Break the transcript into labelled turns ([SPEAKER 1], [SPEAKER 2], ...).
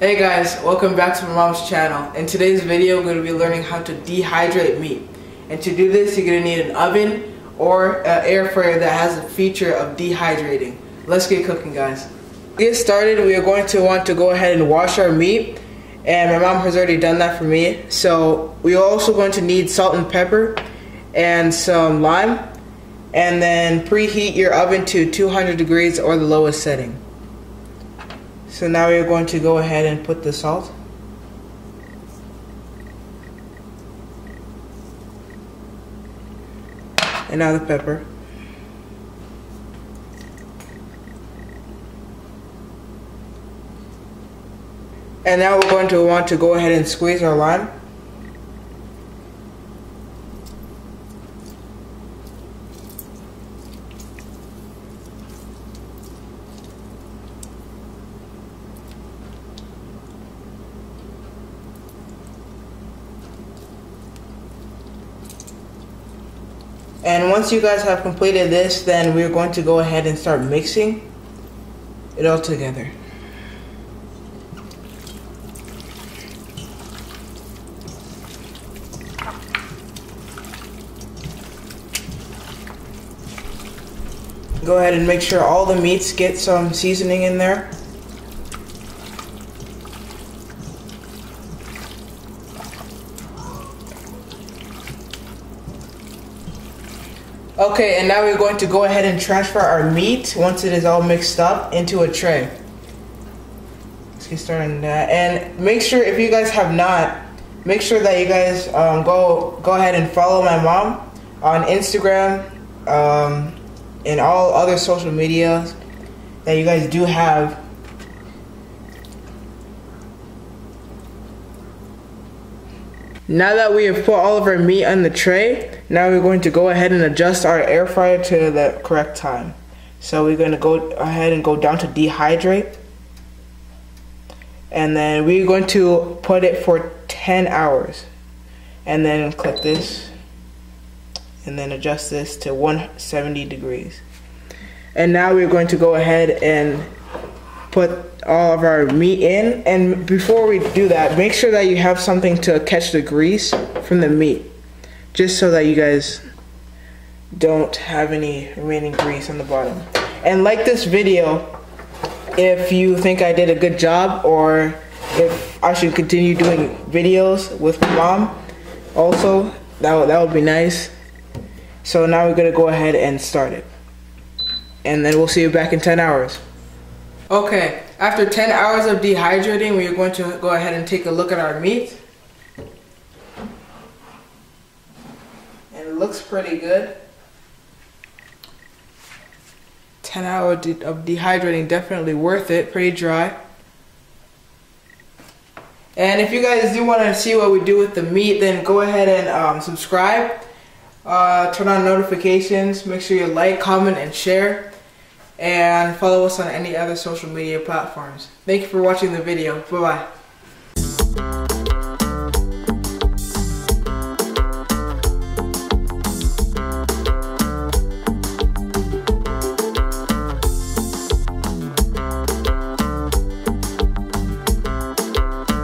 [SPEAKER 1] Hey guys, welcome back to my mom's channel. In today's video, we're going to be learning how to dehydrate meat. And to do this, you're going to need an oven or an air fryer that has a feature of dehydrating. Let's get cooking, guys. To get started, we are going to want to go ahead and wash our meat. And my mom has already done that for me. So we're also going to need salt and pepper and some lime. And then preheat your oven to 200 degrees or the lowest setting. So now we're going to go ahead and put the salt. And now the pepper. And now we're going to want to go ahead and squeeze our lime. And once you guys have completed this, then we're going to go ahead and start mixing it all together. Go ahead and make sure all the meats get some seasoning in there. Okay, and now we're going to go ahead and transfer our meat, once it is all mixed up, into a tray. Let's get started on that. And make sure, if you guys have not, make sure that you guys go ahead and follow my mom on Instagram and all other social media that you guys do have. Now that we have put all of our meat on the tray, now we're going to go ahead and adjust our air fryer to the correct time. So we're going to go ahead and go down to dehydrate. And then we're going to put it for 10 hours. And then click this. And then adjust this to 170 degrees. And now we're going to go ahead and put all of our meat in. And before we do that, make sure that you have something to catch the grease from the meat, just so that you guys don't have any remaining grease on the bottom. And like this video if you think I did a good job, or if I should continue doing videos with my mom also, that would be nice. So now we're gonna go ahead and start it, and then we'll see you back in 10 hours. Okay, after 10 hours of dehydrating, we are going to go ahead and take a look at our meat. And it looks pretty good. 10 hours of dehydrating, definitely worth it, pretty dry. And if you guys do want to see what we do with the meat, then go ahead and subscribe, turn on notifications, make sure you like, comment, and share. And follow us on any other social media platforms. Thank you for watching the video. Bye-bye.